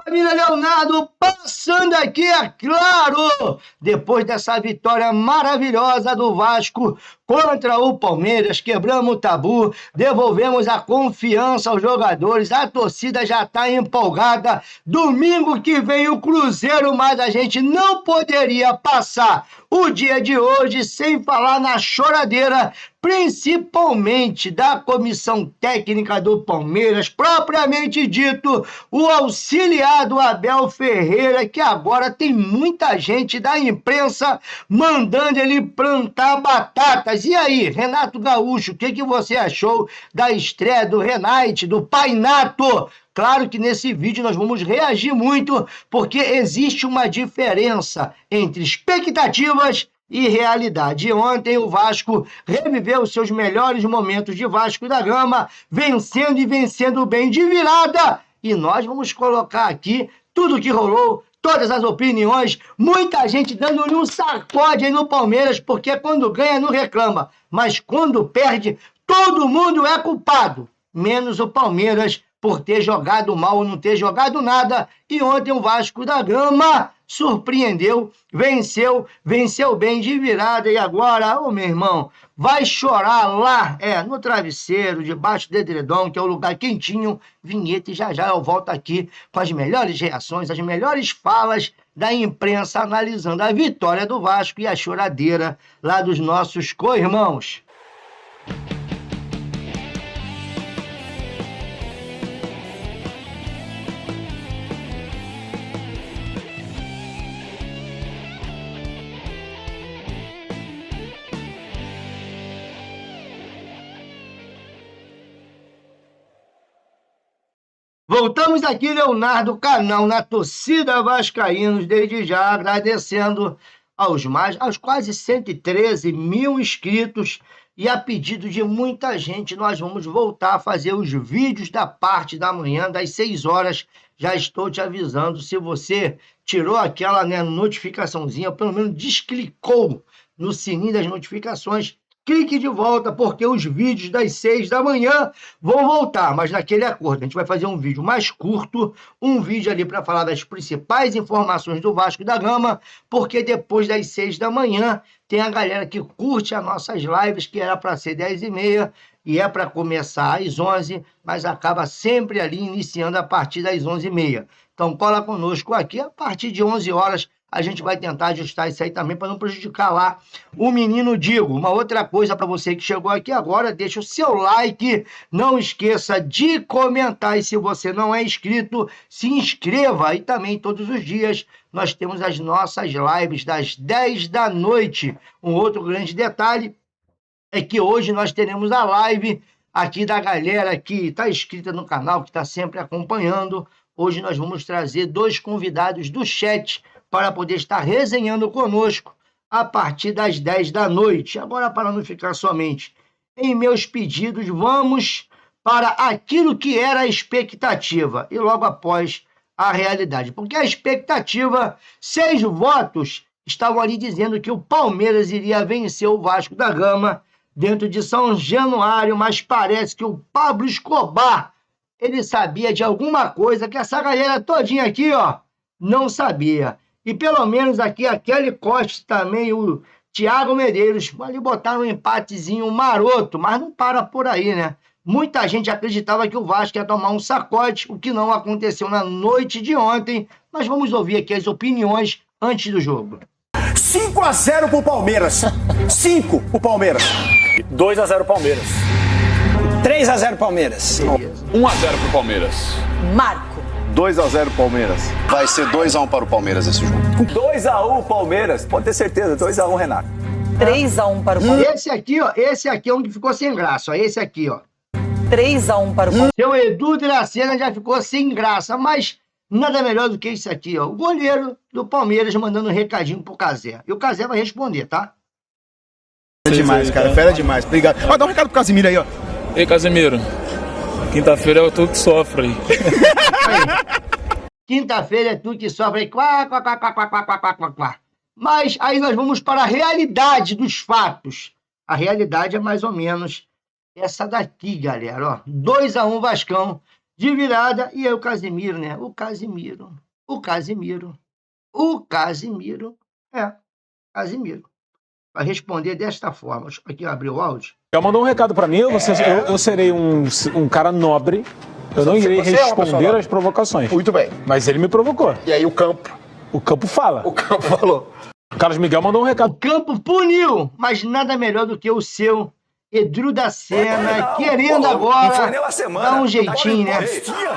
Família Leonardo, passando aqui, é claro, depois dessa vitória maravilhosa do Vasco contra o Palmeiras, quebramos o tabu, devolvemos a confiança aos jogadores, a torcida já está empolgada. Domingo que vem o Cruzeiro, mas a gente não poderia passar o dia de hoje sem falar na choradeira, principalmente da comissão técnica do Palmeiras, propriamente dito, o auxiliar do Abel Ferreira, que agora tem muita gente da imprensa mandando ele plantar batatas. E aí, Renato Gaúcho, o que você achou da estreia do Renate, do Painato? Claro que nesse vídeo nós vamos reagir muito, porque existe uma diferença entre expectativas e realidade. E ontem o Vasco reviveu os seus melhores momentos de Vasco da Gama, vencendo e vencendo bem de virada. E nós vamos colocar aqui tudo o que rolou, todas as opiniões, muita gente dando-lhe um sacode aí no Palmeiras, porque quando ganha não reclama, mas quando perde, todo mundo é culpado, menos o Palmeiras, por ter jogado mal ou não ter jogado nada. E ontem o Vasco da Gama surpreendeu, venceu bem de virada. E agora, meu irmão, vai chorar lá, no travesseiro, debaixo do edredom, que é o lugar quentinho, vinheta, e já eu volto aqui com as melhores reações, as melhores falas da imprensa analisando a vitória do Vasco e a choradeira lá dos nossos co-irmãos. Voltamos aqui, Leonardo, canal na torcida vascaínos, desde já agradecendo aos quase 113 mil inscritos, e a pedido de muita gente, nós vamos voltar a fazer os vídeos da parte da manhã, das 6 horas, já estou te avisando, se você tirou aquela notificaçãozinha, ou pelo menos desclicou no sininho das notificações, clique de volta, porque os vídeos das 6 da manhã vão voltar, mas naquele acordo. A gente vai fazer um vídeo mais curto, um vídeo ali para falar das principais informações do Vasco da Gama, porque depois das 6 da manhã tem a galera que curte as nossas lives, que era para ser 10h30, e é para começar às 11, mas acaba sempre ali iniciando a partir das 11h30. Então cola conosco aqui, a partir de 11 horas, a gente vai tentar ajustar isso aí também para não prejudicar lá o menino Digo. Uma outra coisa para você que chegou aqui agora, deixa o seu like, não esqueça de comentar, e se você não é inscrito, se inscreva. E também todos os dias nós temos as nossas lives das 10 da noite. Um outro grande detalhe é que hoje nós teremos a live aqui da galera que está inscrita no canal, que está sempre acompanhando. Hoje nós vamos trazer 2 convidados do chat para poder estar resenhando conosco a partir das 10 da noite. Agora, para não ficar somente em meus pedidos, vamos para aquilo que era a expectativa e logo após a realidade. Porque a expectativa, 6 votos estavam ali dizendo que o Palmeiras iria vencer o Vasco da Gama dentro de São Januário, mas parece que o Pablo Escobar, ele sabia de alguma coisa que essa galera todinha aqui, não sabia. E pelo menos aqui a Kelly Costa também, o Thiago Medeiros, ali botaram um empatezinho maroto, mas não para por aí, né? Muita gente acreditava que o Vasco ia tomar um sacode, o que não aconteceu na noite de ontem. Mas vamos ouvir aqui as opiniões antes do jogo. 5-0 pro Palmeiras. 5 pro Palmeiras. 2-0 Palmeiras. 3-0 Palmeiras. 1-0 pro Palmeiras. Marco. 2-0 Palmeiras. Vai ser 2-1 para o Palmeiras esse jogo. 2-1 Palmeiras. Pode ter certeza. 2-1, Renato. 3-1 para o Palmeiras. Esse aqui é um que ficou sem graça, esse aqui, 3-1 para o Palmeiras. Seu Edu Dracena já ficou sem graça, mas nada melhor do que isso aqui, o goleiro do Palmeiras mandando um recadinho pro Cazé. E o Cazé vai responder, tá? Fera demais, cara. Fera demais. Obrigado. Ó, dá um recado pro Casemiro aí, Ei, Casemiro. Quinta-feira é tu que sofre aí. Quinta-feira é tu que sofre aí. Quá, quá, quá, quá, quá, quá, quá, quá, quá. Mas aí nós vamos para a realidade dos fatos. A realidade é mais ou menos essa daqui, galera. 2-1 Vascão de virada, e aí o Casimiro, né? O Casimiro. Vai responder desta forma. Deixa eu aqui abrir o áudio. Ela mandou um recado pra mim, eu serei um cara nobre, eu não irei responder às provocações. Muito bem. Mas ele me provocou. E aí o campo? O campo fala. O campo falou. O Carlos Miguel mandou um O recado. campo puniu, mas nada melhor do que o seu Edu da Sena, querendo agora dar um jeitinho, né?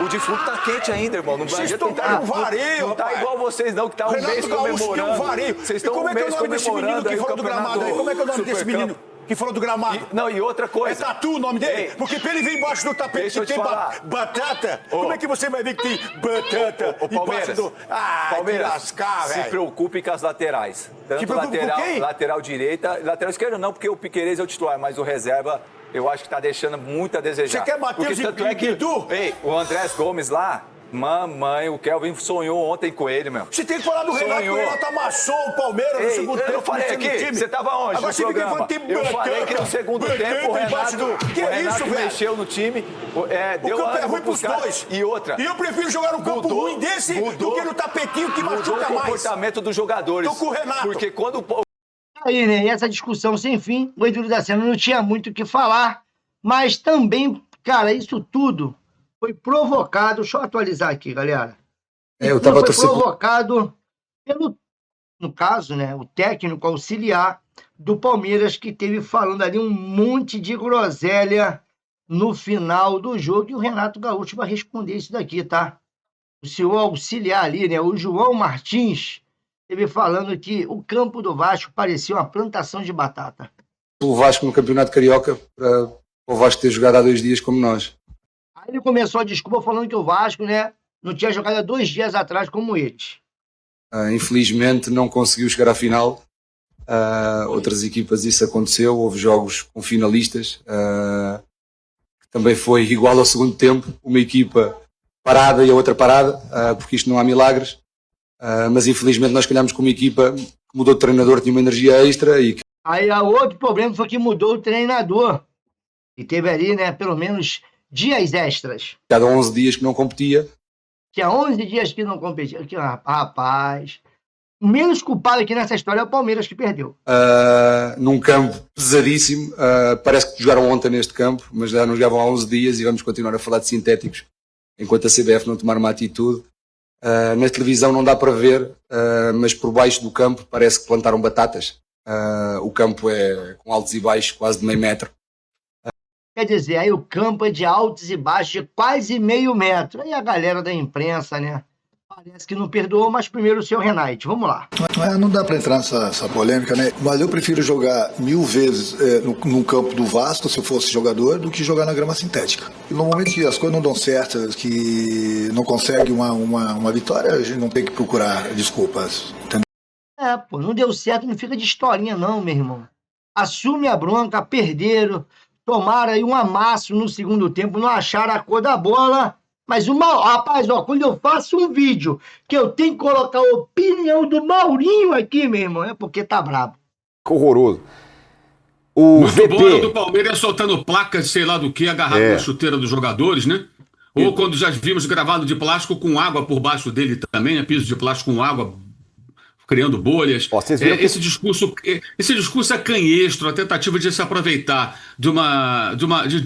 O defunto tá quente ainda, irmão. Não vai Tá no vareio, não tá igual vocês, não, que tá um Renato mês Gaúcho comemorando. tem um vareio. Vocês estão como é que é o mês nome desse menino que falou do gramado aí? Como é que é o nome desse menino que falou do gramado? E outra coisa. É Tatu o nome dele? Ei, porque pra ele vir embaixo do tapete deixa eu que te tem falar. batata, como é que você vai ver que tem batata Ô, Palmeiras, embaixo do... Palmeiras, que lascar, se velho. preocupe com as laterais. Tanto preocupe com quem? lateral direita, lateral esquerda não, porque o Piquerez é o titular, mas o reserva eu acho que tá deixando muito a desejar. Você quer Matheus porque tanto é que, ei, o Andrés Gomes lá, mamãe, o Kelvin sonhou ontem com ele, meu. Você tem que falar do Renato, o Renato amassou o Palmeiras no segundo tempo. Eu falei aqui, você tava onde? Agora você fica falando que eu falei que no segundo tempo o Renato mexeu no time. O campo é ruim pros dois. E outra. E eu prefiro jogar no campo ruim desse do que no tapetinho que machuca mais. Mudou o comportamento dos jogadores. Tô com o Renato. Porque quando... Aí, né? E essa discussão sem fim, o Edu da Sena não tinha muito o que falar, mas também, cara, isso tudo foi provocado. Deixa eu atualizar aqui, galera. Eu tava foi torcendo. provocado pelo, no caso, né, o técnico auxiliar do Palmeiras, que teve falando ali um monte de groselha no final do jogo, e o Renato Gaúcho vai responder isso daqui, tá? O senhor auxiliar ali, né, o João Martins, teve falando que o campo do Vasco parecia uma plantação de batata. O Vasco no Campeonato Carioca, para o Vasco ter jogado há 2 dias como nós. Aí ele começou a desculpa falando que o Vasco, né, não tinha jogado há 2 dias atrás como eles. Infelizmente não conseguiu chegar à final. Outras equipas isso aconteceu, houve jogos com finalistas. Também foi igual ao segundo tempo, uma equipa parada e a outra parada, porque isto não há milagres. Mas infelizmente nós calhamos com uma equipa que mudou de treinador, tinha uma energia extra e... Aí o outro problema foi que mudou o treinador. E teve ali, né, pelo menos dias extras. Cada 11 dias que não competia. Tinha 11 dias que não competia. Aqui, rapaz, o menos culpado aqui nessa história é o Palmeiras, que perdeu. Num campo pesadíssimo. Parece que jogaram ontem neste campo, mas já não jogavam há 11 dias e vamos continuar a falar de sintéticos enquanto a CBF não tomar uma atitude. Na televisão não dá para ver, mas por baixo do campo parece que plantaram batatas. O campo é com altos e baixos, quase de meio metro. Quer dizer, aí o campo é de altos e baixos de quase meio metro. Aí a galera da imprensa, né, parece que não perdoou, mas primeiro o seu Renate. Vamos lá. Não dá para entrar nessa polêmica, né? Mas eu prefiro jogar 1000 vezes no campo do Vasco, se eu fosse jogador, do que jogar na grama sintética. E no momento que as coisas não dão certas, que não consegue uma vitória, a gente não tem que procurar desculpas, entendeu? Pô, não deu certo, não fica de historinha não, meu irmão. Assume a bronca, perderam, tomaram aí um amasso no segundo tempo, não acharam a cor da bola. Mas rapaz, ó, quando eu faço um vídeo que eu tenho que colocar a opinião do Maurinho aqui, meu irmão, é porque tá brabo. Horroroso. Muito bom do Palmeiras soltando placas, sei lá do que, agarrado na chuteira dos jogadores, né? Ou quando já vimos gravado de plástico com água por baixo dele também, né? Piso de plástico com água, criando bolhas. Esse discurso é canhestro, a tentativa de se aproveitar de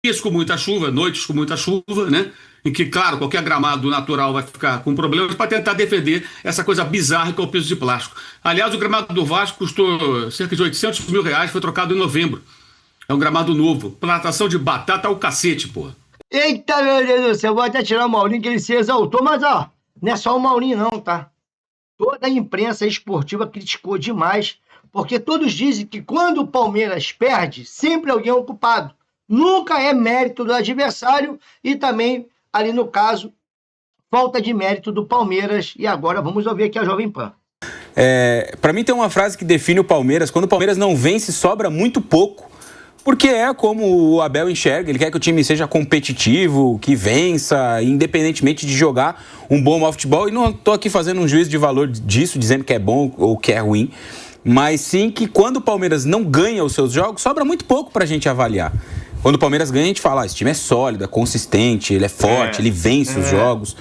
dias com muita chuva, noites com muita chuva, né? Em que, claro, qualquer gramado natural vai ficar com problemas, para tentar defender essa coisa bizarra que é o piso de plástico. Aliás, o gramado do Vasco custou cerca de R$800 mil, foi trocado em novembro. É um gramado novo. Plantação de batata ao cacete, porra. Eita, meu Deus do céu, vou até tirar o Maurinho, que ele se exaltou, mas ó, não é só o Maurinho não, tá? Toda a imprensa esportiva criticou demais, porque todos dizem que quando o Palmeiras perde, sempre alguém é o culpado. Nunca é mérito do adversário e também, ali no caso, falta de mérito do Palmeiras. E agora vamos ouvir aqui a Jovem Pan. Para mim tem uma frase que define o Palmeiras. Quando o Palmeiras não vence, sobra muito pouco. Porque é como o Abel enxerga, ele quer que o time seja competitivo, que vença, independentemente de jogar um bom mau futebol. E não estou aqui fazendo um juízo de valor disso, dizendo que é bom ou que é ruim. Mas sim que quando o Palmeiras não ganha os seus jogos, sobra muito pouco para a gente avaliar. Quando o Palmeiras ganha, a gente fala, esse time é sólido, é consistente, ele é forte, ele vence os jogos.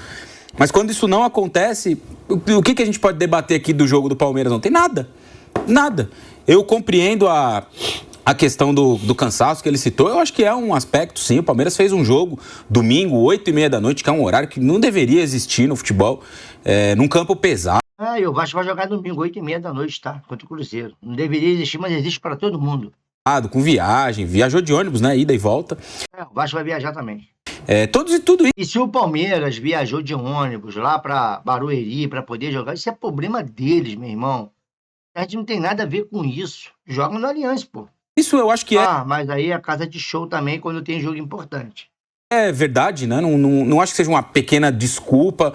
Mas quando isso não acontece, o que a gente pode debater aqui do jogo do Palmeiras? Não tem nada. Nada. Eu compreendo a questão do cansaço que ele citou. Eu acho que é um aspecto, sim. O Palmeiras fez um jogo domingo, 8h30 da noite, que é um horário que não deveria existir no futebol, num campo pesado. E o Vasco vai jogar domingo, 8h30 da noite, tá? Contra o Cruzeiro. Não deveria existir, mas existe para todo mundo. Com viajou de ônibus, né? Ida e volta. O Vasco vai viajar também. Tudo isso. E se o Palmeiras viajou de ônibus lá para Barueri para poder jogar, isso é problema deles, meu irmão. A gente não tem nada a ver com isso. Joga no Allianz, pô. Isso eu acho que mas aí é casa de show também quando tem jogo importante. É verdade, né? Não acho que seja uma pequena desculpa.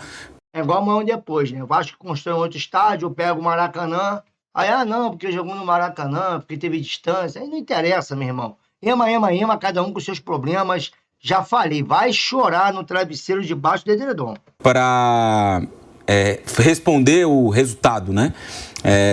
É igual amanhã depois, né? O Vasco constrói um outro estádio, pega o Maracanã. Aí, não, porque jogou no Maracanã, porque teve distância. Aí não interessa, meu irmão. Ema, cada um com seus problemas. Já falei, vai chorar no travesseiro debaixo do edredom. Para responder o resultado, né?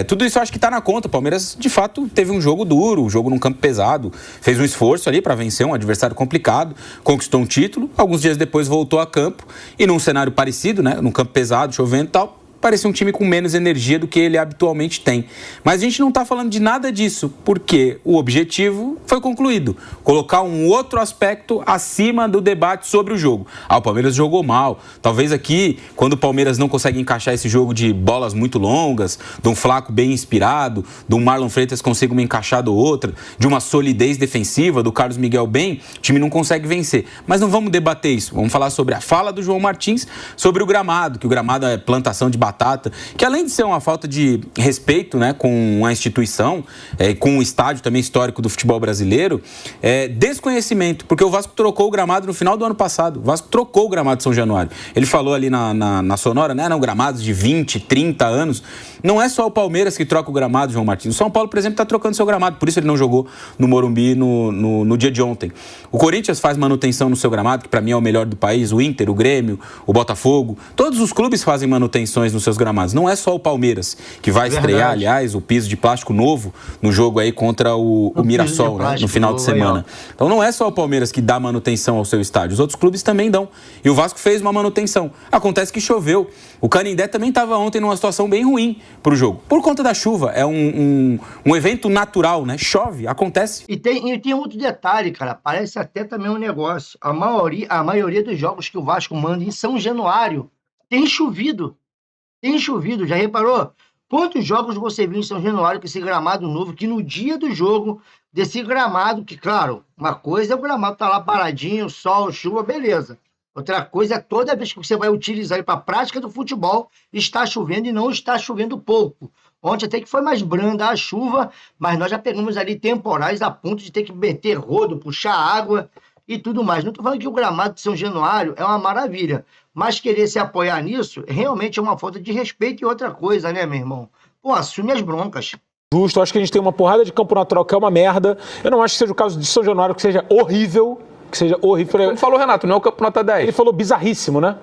Tudo isso eu acho que está na conta. O Palmeiras, de fato, teve um jogo duro, um jogo num campo pesado. Fez um esforço ali para vencer um adversário complicado, conquistou um título. Alguns dias depois voltou a campo e num cenário parecido, né? Num campo pesado, chovendo e tal. Parecia um time com menos energia do que ele habitualmente tem. Mas a gente não está falando de nada disso, porque o objetivo foi concluído. Colocar um outro aspecto acima do debate sobre o jogo. O Palmeiras jogou mal. Talvez aqui, quando o Palmeiras não consegue encaixar esse jogo de bolas muito longas, de um Flaco bem inspirado, de um Marlon Freitas consiga uma encaixada ou outra, de uma solidez defensiva, do Carlos Miguel bem, o time não consegue vencer. Mas não vamos debater isso. Vamos falar sobre a fala do João Martins, sobre o gramado, que o gramado é plantação de batata, que além de ser uma falta de respeito, né, com a instituição, com o estádio também histórico do futebol brasileiro, desconhecimento, porque o Vasco trocou o gramado no final do ano passado. O Vasco trocou o gramado de São Januário. Ele falou ali na Sonora, né, gramados de 20, 30 anos. Não é só o Palmeiras que troca o gramado, João Martins. O São Paulo, por exemplo, está trocando seu gramado, por isso ele não jogou no Morumbi no dia de ontem. O Corinthians faz manutenção no seu gramado, que para mim é o melhor do país, o Inter, o Grêmio, o Botafogo. Todos os clubes fazem manutenções nos seus gramados. Não é só o Palmeiras, que vai estrear, aliás, o piso de plástico novo no jogo aí contra o Mirassol, né, no final de semana. Então não é só o Palmeiras que dá manutenção ao seu estádio, os outros clubes também dão. E o Vasco fez uma manutenção. Acontece que choveu. O Canindé também estava ontem numa situação bem ruim para o jogo. Por conta da chuva. É um evento natural, né? Chove, acontece. E tem outro detalhe, cara. Parece até também um negócio. A maioria dos jogos que o Vasco manda em São Januário tem chovido. Tem chovido, já reparou? Quantos jogos você viu em São Januário com esse gramado novo, que no dia do jogo, desse gramado, que claro, uma coisa é o gramado tá lá paradinho, sol, chuva, beleza. Outra coisa é toda vez que você vai utilizar ele para a prática do futebol, está chovendo e não está chovendo pouco. Ontem até que foi mais branda a chuva, mas nós já pegamos ali temporais a ponto de ter que meter rodo, puxar água e tudo mais. Não estou falando que o gramado de São Januário é uma maravilha, mas querer se apoiar nisso realmente é uma falta de respeito e outra coisa, né, meu irmão? Pô, assume as broncas. Justo, acho que a gente tem uma porrada de campo natural que é uma merda. Eu não acho que seja o caso de São Januário, que seja horrível. Que seja horrível. Como falou, Renato, não é o campo nota 10. Ele falou bizarríssimo, né?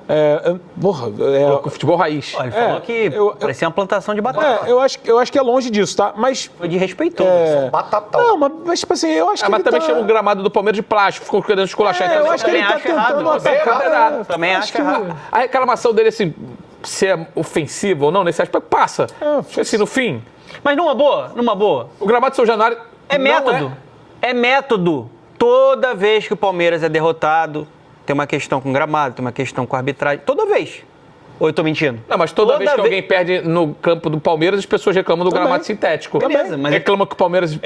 O futebol raiz. Ele falou que parecia uma plantação de batata. Eu acho que é longe disso, tá? Mas... Foi de respeitoso. Batatão. Não, mas tipo assim, eu acho que mas também chama o gramado do Palmeiras de plástico, ficou querendo esculachar. Eu acho que ele tá tentando atacar. Também acho errado. A reclamação dele, assim, se é ofensivo ou não, nesse aspecto, passa. Assim, no fim. Mas numa boa. O gramado de São Januário... É método. É método. Toda vez que o Palmeiras é derrotado, tem uma questão com o gramado, tem uma questão com a arbitragem. Toda vez. Ou eu tô mentindo? Não, mas toda vez que alguém perde no campo do Palmeiras, as pessoas reclamam do gramado sintético. Beleza, mas reclamam que o Palmeiras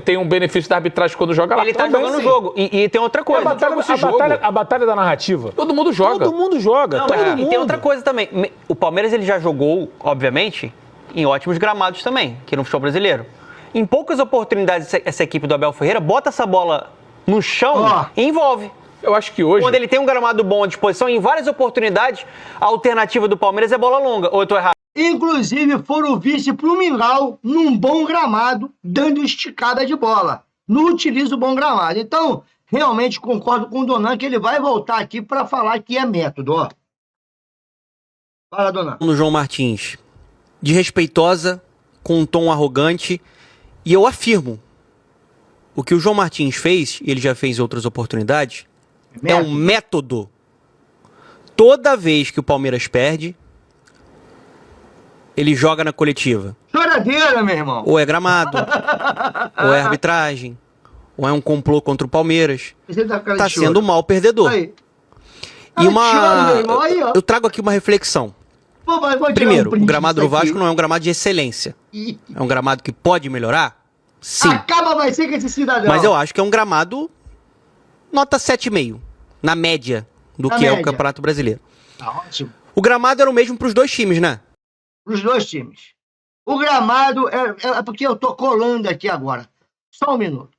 tem um benefício da arbitragem quando joga lá. Ele tá jogando o jogo. E tem outra coisa. A batalha da narrativa. Todo mundo joga. Todo mundo joga. E tem outra coisa também. O Palmeiras ele já jogou, obviamente, em ótimos gramados também, aqui no futebol brasileiro. Em poucas oportunidades, essa equipe do Abel Ferreira bota essa bola no chão e envolve. Eu acho que hoje... Quando ele tem um gramado bom à disposição, em várias oportunidades, a alternativa do Palmeiras é bola longa. Ou eu tô errado? Inclusive, foram vice pro Mingau num bom gramado, dando esticada de bola. Não utiliza o bom gramado. Então, realmente concordo com o Donan que ele vai voltar aqui para falar que é método, ó. Fala, Donan. No João Martins, desrespeitosa, com um tom arrogante, e eu afirmo, o que o João Martins fez, e ele já fez outras oportunidades, é um método. Toda vez que o Palmeiras perde, ele joga na coletiva. Choradeira, meu irmão. Ou é gramado, ou é arbitragem, ou é um complô contra o Palmeiras. Tá sendo um mau perdedor. Aí. E chora, meu irmão. Aí, ó. eu trago aqui uma reflexão. Primeiro, o gramado do Vasco não é um gramado de excelência. É um gramado que pode melhorar? Sim. Acaba vai ser com esse cidadão. Mas eu acho que é um gramado nota 7,5, na média do que é o Campeonato Brasileiro. Tá ótimo. O gramado era o mesmo pros dois times, né? Pros dois times. O gramado, é porque eu tô colando aqui agora. Só um minuto.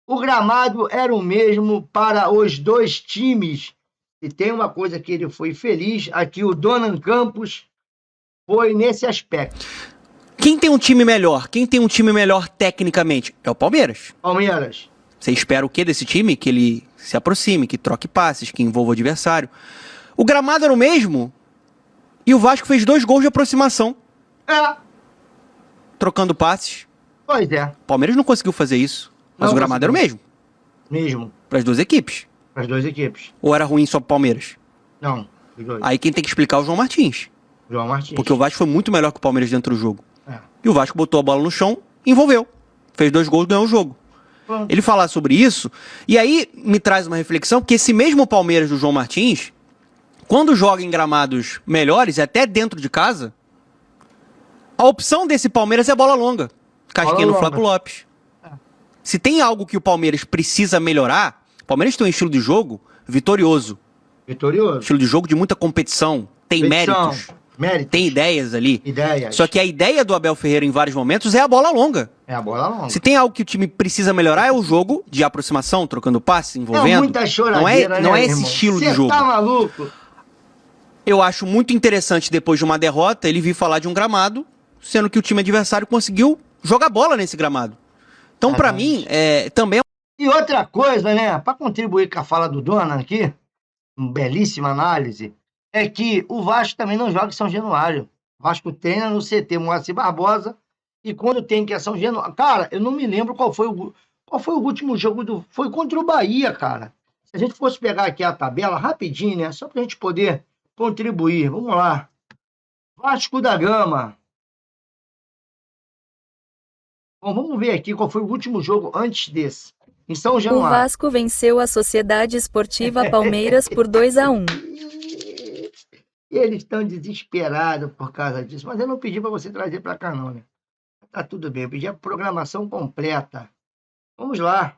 O gramado era o mesmo para os dois times. E tem uma coisa que ele foi feliz, aqui o Donan Campos foi nesse aspecto. Quem tem um time melhor? Quem tem um time melhor tecnicamente? É o Palmeiras. Palmeiras. Você espera o quê desse time? Que ele se aproxime, que troque passes, que envolva o adversário. O gramado era o mesmo e o Vasco fez 2 gols de aproximação. Trocando passes. Pois é. O Palmeiras não conseguiu fazer isso, mas o gramado era o mesmo. Mesmo. Para as duas equipes. Para as duas equipes. Ou era ruim só pro Palmeiras? Não, os dois. Aí quem tem que explicar é o João Martins. João Martins. Porque o Vasco foi muito melhor que o Palmeiras dentro do jogo. E o Vasco botou a bola no chão, envolveu. Fez 2 gols e ganhou o jogo. Ele falar sobre isso, e aí me traz uma reflexão, que esse mesmo Palmeiras do João Martins, quando joga em gramados melhores, até dentro de casa, a opção desse Palmeiras é bola longa. Casquinha no Flávio Lopes. Se tem algo que o Palmeiras precisa melhorar, o Palmeiras tem um estilo de jogo vitorioso. Vitorioso. Estilo de jogo de muita competição. Tem méritos. Tem ideias ali. Ideias. Só que a ideia do Abel Ferreira em vários momentos é a bola longa. É a bola longa. Se tem algo que o time precisa melhorar é o jogo de aproximação, trocando passes, envolvendo. Muita choradeira, não é né, esse irmão? estilo de jogo. Você tá maluco? Eu acho muito interessante, depois de uma derrota, ele vir falar de um gramado, sendo que o time adversário conseguiu jogar bola nesse gramado. Então, pra mim, também... E outra coisa, né, pra contribuir com a fala do Donan aqui, uma belíssima análise, é que o Vasco também não joga em São Januário. O Vasco treina no CT Moacir Barbosa e quando tem que é São Januário... Cara, eu não me lembro qual foi o último jogo Foi contra o Bahia, cara. Se a gente fosse pegar aqui a tabela rapidinho, né, só pra gente poder contribuir. Vamos lá. Vasco da Gama. Bom, vamos ver aqui qual foi o último jogo antes desse. Em São Januário. O Vasco venceu a Sociedade Esportiva Palmeiras por 2-1. Eles estão desesperados por causa disso, mas eu não pedi para você trazer para cá não, né? Tá tudo bem, eu pedi a programação completa. Vamos lá.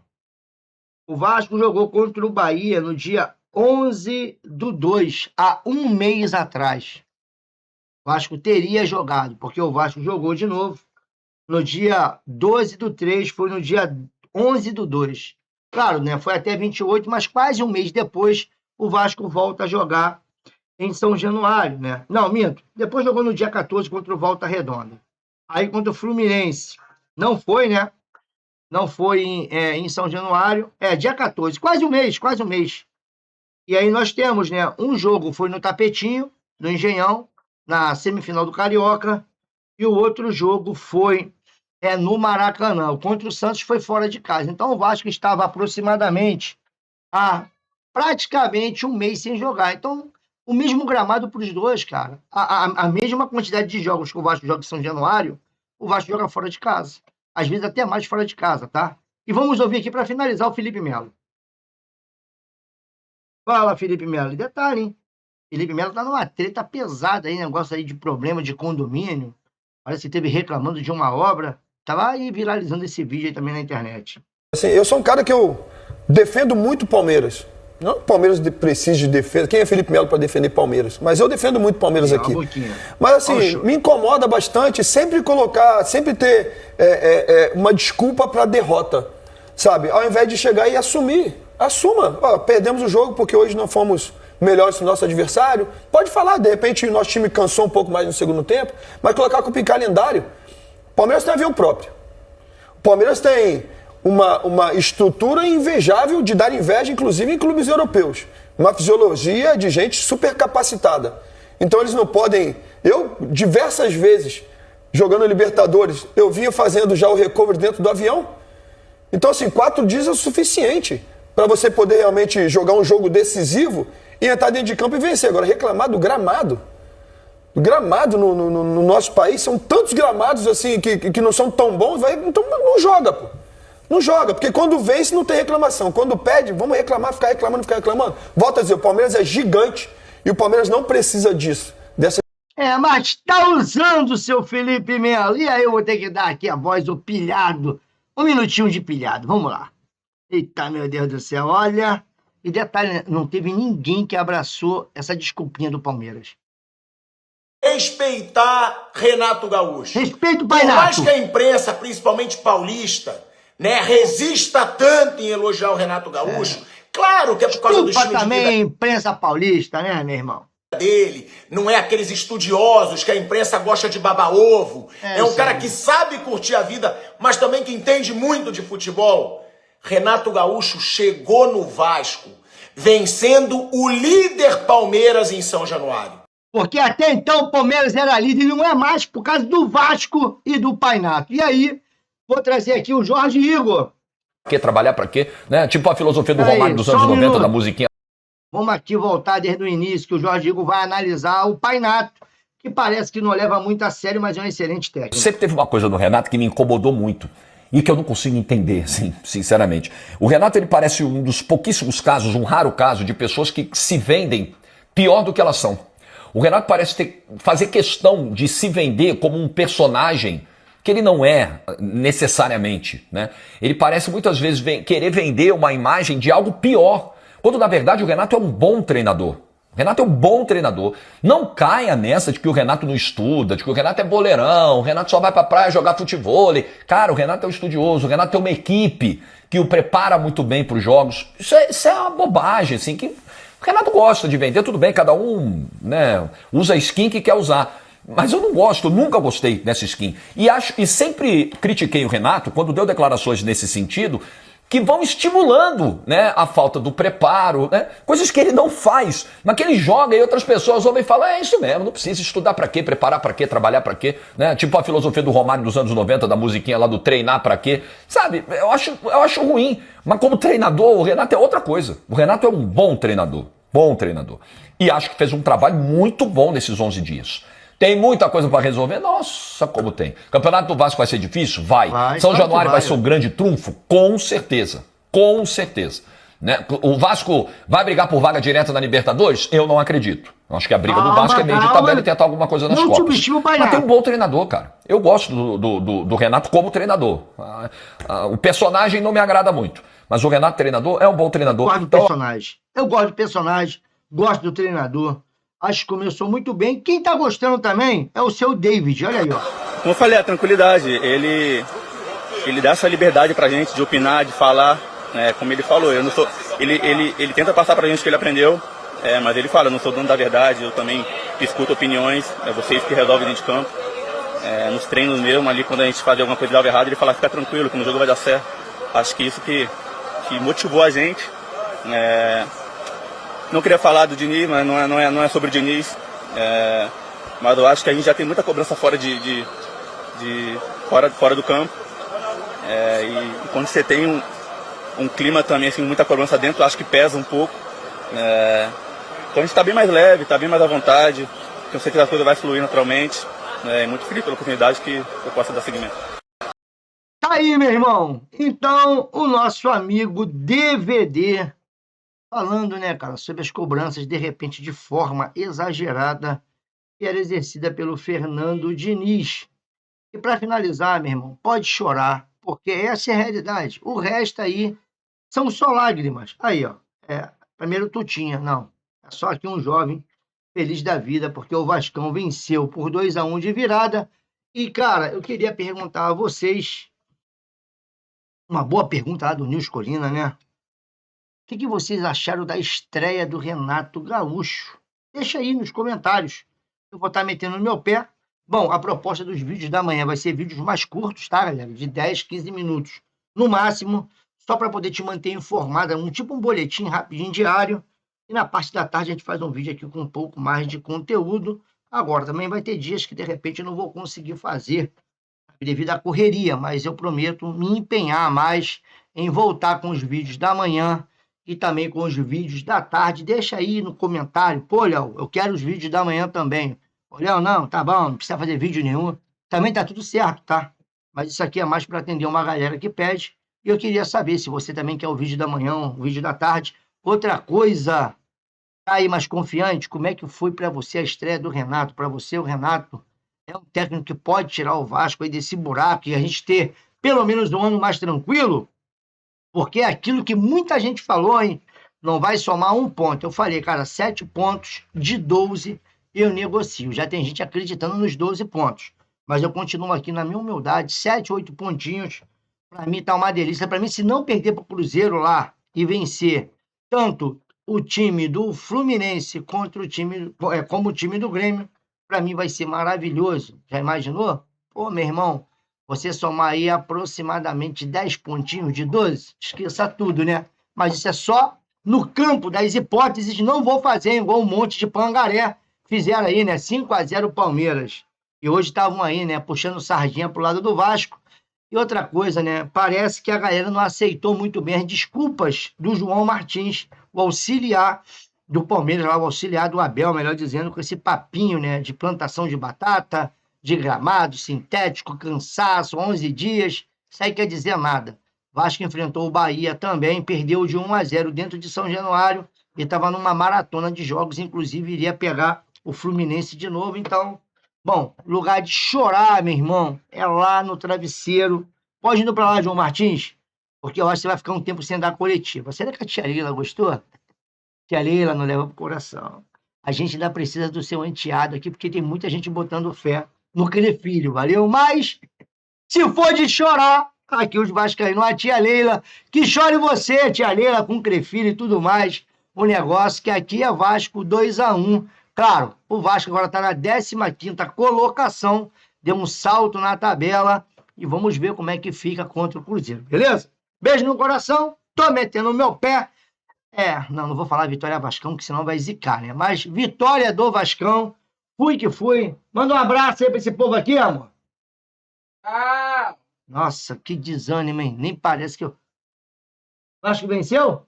O Vasco jogou contra o Bahia no dia 11/2, há um mês atrás. O Vasco teria jogado, porque o Vasco jogou de novo no dia 12/3, foi no dia 11/2. Claro, né? Foi até 28, mas quase um mês depois o Vasco volta a jogar em São Januário, né? Não, minto. Depois jogou no dia 14 contra o Volta Redonda. Aí contra o Fluminense. Não foi, né? Não foi em São Januário. Dia 14. Quase um mês. E aí nós temos, né? Um jogo foi no Tapetinho, no Engenhão, na semifinal do Carioca. E o outro jogo foi no Maracanã. Contra o Santos foi fora de casa. Então o Vasco estava aproximadamente há praticamente um mês sem jogar. Então, o mesmo gramado para os dois, cara. A mesma quantidade de jogos que o Vasco joga em São Januário, o Vasco joga fora de casa. Às vezes até mais fora de casa, tá? E vamos ouvir aqui para finalizar o Felipe Melo. Fala, Felipe Melo. E detalhe, hein? Felipe Melo tá numa treta pesada aí, negócio aí de problema de condomínio. Parece que teve reclamando de uma obra. Tava aí viralizando esse vídeo aí também na internet. Assim, eu sou um cara que eu defendo muito o Palmeiras. Não que o Palmeiras precise de defesa. Quem é Felipe Melo para defender Palmeiras? Mas eu defendo muito o Palmeiras aqui. Mas assim, me incomoda bastante sempre ter uma desculpa para a derrota. Sabe? Ao invés de chegar e assumir. Assuma. Perdemos o jogo porque hoje não fomos melhores que o nosso adversário. Pode falar, de repente o nosso time cansou um pouco mais no segundo tempo, mas colocar com o calendário. O Palmeiras tem avião próprio. O Palmeiras tem uma estrutura invejável de dar inveja, inclusive em clubes europeus. Uma fisiologia de gente super capacitada. Então eles não podem... Eu, diversas vezes, jogando Libertadores, eu vinha fazendo já o recovery dentro do avião. Então, assim, 4 dias é o suficiente para você poder realmente jogar um jogo decisivo e entrar dentro de campo e vencer. Agora, reclamar do gramado. O gramado no nosso país, são tantos gramados assim que não são tão bons, então não joga, pô. Não joga, porque quando vence não tem reclamação. Quando perde, vamos reclamar, ficar reclamando. Volto a dizer, o Palmeiras é gigante e o Palmeiras não precisa disso. Mas tá usando o seu Felipe Melo. E aí eu vou ter que dar aqui a voz do pilhado. Um minutinho de pilhado, vamos lá. Eita, meu Deus do céu, olha. E detalhe, não teve ninguém que abraçou essa desculpinha do Palmeiras. Respeitar Renato Gaúcho. Respeito o Por Painato. mais que a imprensa, principalmente paulista, né, resista tanto em elogiar o Renato Gaúcho, claro que é por causa do estilo também de vida a imprensa paulista, né, meu irmão? dele, não é aqueles estudiosos que a imprensa gosta de babar ovo. É um cara que sabe curtir a vida, mas também que entende muito de futebol. Renato Gaúcho chegou no Vasco, vencendo o líder Palmeiras em São Januário. Porque até então o Palmeiras era líder e não é mais por causa do Vasco e do Painato. E aí, vou trazer aqui o Jorge Igor. Que trabalhar pra quê? Né? Tipo a filosofia do Romário dos anos 90, da musiquinha. Vamos aqui voltar desde o início, que o Jorge Igor vai analisar o Painato, que parece que não leva muito a sério, mas é um excelente técnico. Sempre teve uma coisa do Renato que me incomodou muito e que eu não consigo entender, assim, sinceramente. O Renato, ele parece um dos pouquíssimos casos, um raro caso, de pessoas que se vendem pior do que elas são. O Renato parece fazer questão de se vender como um personagem que ele não é necessariamente, né? Ele parece muitas vezes querer vender uma imagem de algo pior, quando na verdade o Renato é um bom treinador. O Renato é um bom treinador. Não caia nessa de que o Renato não estuda, de que o Renato é boleirão, o Renato só vai pra praia jogar futevôlei. Cara, o Renato é um estudioso, o Renato tem uma equipe que o prepara muito bem para os jogos. Isso é uma bobagem, assim, que o Renato gosta de vender, tudo bem, cada um, né, usa a skin que quer usar. Mas eu não gosto, eu nunca gostei dessa skin. E sempre critiquei o Renato, quando deu declarações nesse sentido, que vão estimulando, né, a falta do preparo, né, coisas que ele não faz, mas que ele joga e outras pessoas ouvem e falam, é isso mesmo, não precisa estudar pra quê, preparar pra quê, trabalhar pra quê, né, tipo a filosofia do Romário dos anos 90, da musiquinha lá do treinar pra quê, sabe, eu acho ruim, mas como treinador, o Renato é outra coisa, o Renato é um bom treinador, e acho que fez um trabalho muito bom nesses 11 dias. Tem muita coisa para resolver? Nossa, como tem. Campeonato do Vasco vai ser difícil? Vai. São Januário vai ser um grande trunfo? Com certeza. Com certeza. Né? O Vasco vai brigar por vaga direta na Libertadores? Eu não acredito. Eu acho que a briga do Vasco é meio de tabela e tentar alguma coisa nas Copas. Mas tem um bom treinador, cara. Eu gosto do Renato como treinador. O personagem não me agrada muito. Mas o Renato, treinador, é um bom treinador. Eu gosto do personagem, gosto do treinador. Acho que começou muito bem. Quem tá gostando também é o seu David. Olha aí, ó. Como eu falei, a tranquilidade. Ele dá essa liberdade pra gente de opinar, de falar, né? Como ele falou, eu não sou. Ele tenta passar pra gente o que ele aprendeu, mas ele fala, eu não sou dono da verdade, eu também escuto opiniões, é vocês que resolvem dentro de campo. Nos treinos mesmo, ali quando a gente faz alguma coisa de errado, ele fala, fica tranquilo, que no jogo vai dar certo. Acho que isso que motivou a gente. Não queria falar do Diniz, mas não é sobre o Diniz. Mas eu acho que a gente já tem muita cobrança fora fora do campo. E quando você tem um clima também, assim, muita cobrança dentro, eu acho que pesa um pouco. Então a gente está bem mais leve, está bem mais à vontade. Tenho certeza que a coisa vai fluir naturalmente. Muito feliz pela oportunidade que eu possa dar seguimento. Tá aí, meu irmão. Então, o nosso amigo DVD... falando, né, cara, sobre as cobranças, de repente, de forma exagerada, que era exercida pelo Fernando Diniz. E para finalizar, meu irmão, pode chorar, porque essa é a realidade. O resto aí são só lágrimas. Aí, ó, primeiro Tutinha, não. É só aqui um jovem feliz da vida, porque o Vascão venceu por 2-1 de virada. E, cara, eu queria perguntar a vocês, uma boa pergunta lá do Nils Colina, né? O que vocês acharam da estreia do Renato Gaúcho? Deixa aí nos comentários. Eu vou estar metendo no meu pé. Bom, a proposta dos vídeos da manhã vai ser vídeos mais curtos, tá, galera? De 10, 15 minutos. No máximo, só para poder te manter informada. Tipo um boletim rapidinho diário. E na parte da tarde a gente faz um vídeo aqui com um pouco mais de conteúdo. Agora, também vai ter dias que de repente eu não vou conseguir fazer devido à correria. Mas eu prometo me empenhar mais em voltar com os vídeos da manhã e também com os vídeos da tarde. Deixa aí no comentário. Pô, Léo, eu quero os vídeos da manhã também. Ô, Léo, não, tá bom, não precisa fazer vídeo nenhum. Também tá tudo certo, tá? Mas isso aqui é mais para atender uma galera que pede. E eu queria saber se você também quer o vídeo da manhã, o vídeo da tarde. Outra coisa, tá aí mais confiante? Como é que foi para você a estreia do Renato? Para você, o Renato é um técnico que pode tirar o Vasco aí desse buraco e a gente ter pelo menos um ano mais tranquilo? Porque é aquilo que muita gente falou, hein? Não vai somar 1 ponto. Eu falei, cara, 7 pontos de 12 eu negocio. Já tem gente acreditando nos 12 pontos. Mas eu continuo aqui na minha humildade, 7, 8 pontinhos. Para mim tá uma delícia. Para mim, se não perder para o Cruzeiro lá e vencer tanto o time do Fluminense contra o time, como o time do Grêmio, para mim vai ser maravilhoso. Já imaginou? Pô, meu irmão, você somar aí aproximadamente 10 pontinhos de 12, esqueça tudo, né? Mas isso é só no campo das hipóteses. Não vou fazer igual um monte de pangaré fizeram aí, né? 5-0 Palmeiras. E hoje estavam aí, né? Puxando sardinha pro lado do Vasco. E outra coisa, né? Parece que a galera não aceitou muito bem as desculpas do João Martins, o auxiliar do Palmeiras, lá, o auxiliar do Abel, melhor dizendo, com esse papinho, né? De plantação de batata, de gramado sintético, cansaço, 11 dias. Isso aí quer dizer nada. Vasco enfrentou o Bahia também, perdeu de 1-0 dentro de São Januário e estava numa maratona de jogos, inclusive iria pegar o Fluminense de novo. Então, bom, lugar de chorar, meu irmão, é lá no travesseiro. Pode ir para lá, João Martins, porque eu acho que você vai ficar um tempo sem dar coletiva. Será que a tia Leila gostou? Tia Leila não leva pro coração. A gente ainda precisa do seu enteado aqui, porque tem muita gente botando fé no Crefilho, valeu? Mas, se for de chorar, aqui os vascaínos, a tia Leila, que chore você, tia Leila, com Crefilho e tudo mais. O negócio que aqui é Vasco 2-1. Claro, o Vasco agora está na 15ª colocação, deu um salto na tabela e vamos ver como é que fica contra o Cruzeiro, beleza? Beijo no coração, tô metendo o meu pé. Não vou falar Vitória Vascão, que senão vai zicar, né? Mas vitória do Vascão, fui que fui. Manda um abraço aí pra esse povo aqui, amor. Nossa, que desânimo, hein? Nem parece que eu... Vasco venceu?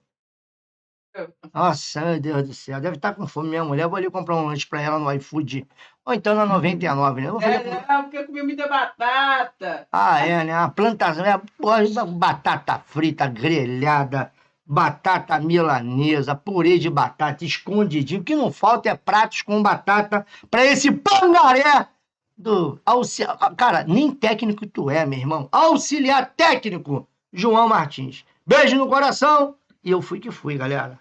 Nossa, meu Deus do céu. Deve estar com fome minha mulher. Eu vou ali comprar um lanche pra ela no iFood. Ou então na 99, né? Porque eu comi muita batata. É, né? A plantação, batata frita, grelhada, batata milanesa, purê de batata, escondidinho. O que não falta é pratos com batata pra esse pangaré do... Cara, nem técnico tu é, meu irmão. Auxiliar técnico, João Martins. Beijo no coração. E eu fui que fui, galera.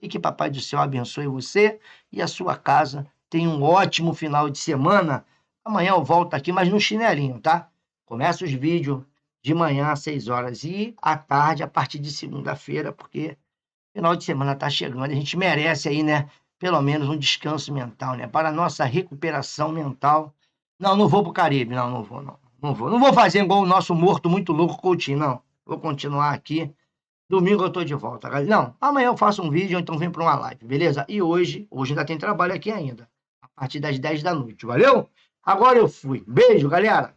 E que Papai do Céu abençoe você e a sua casa. Tenha um ótimo final de semana. Amanhã eu volto aqui, mas no chinelinho, tá? Começa os vídeos de manhã às 6 horas e à tarde, a partir de segunda-feira, porque final de semana tá chegando. A gente merece aí, né? Pelo menos um descanso mental, né? Para a nossa recuperação mental. Não vou pro Caribe. Não vou. Não vou fazer igual o nosso morto muito louco Coutinho, não. Vou continuar aqui. Domingo eu tô de volta, galera. Não, amanhã eu faço um vídeo, ou então vem para uma live, beleza? E hoje ainda tem trabalho aqui ainda, a partir das 10 da noite, valeu? Agora eu fui. Beijo, galera!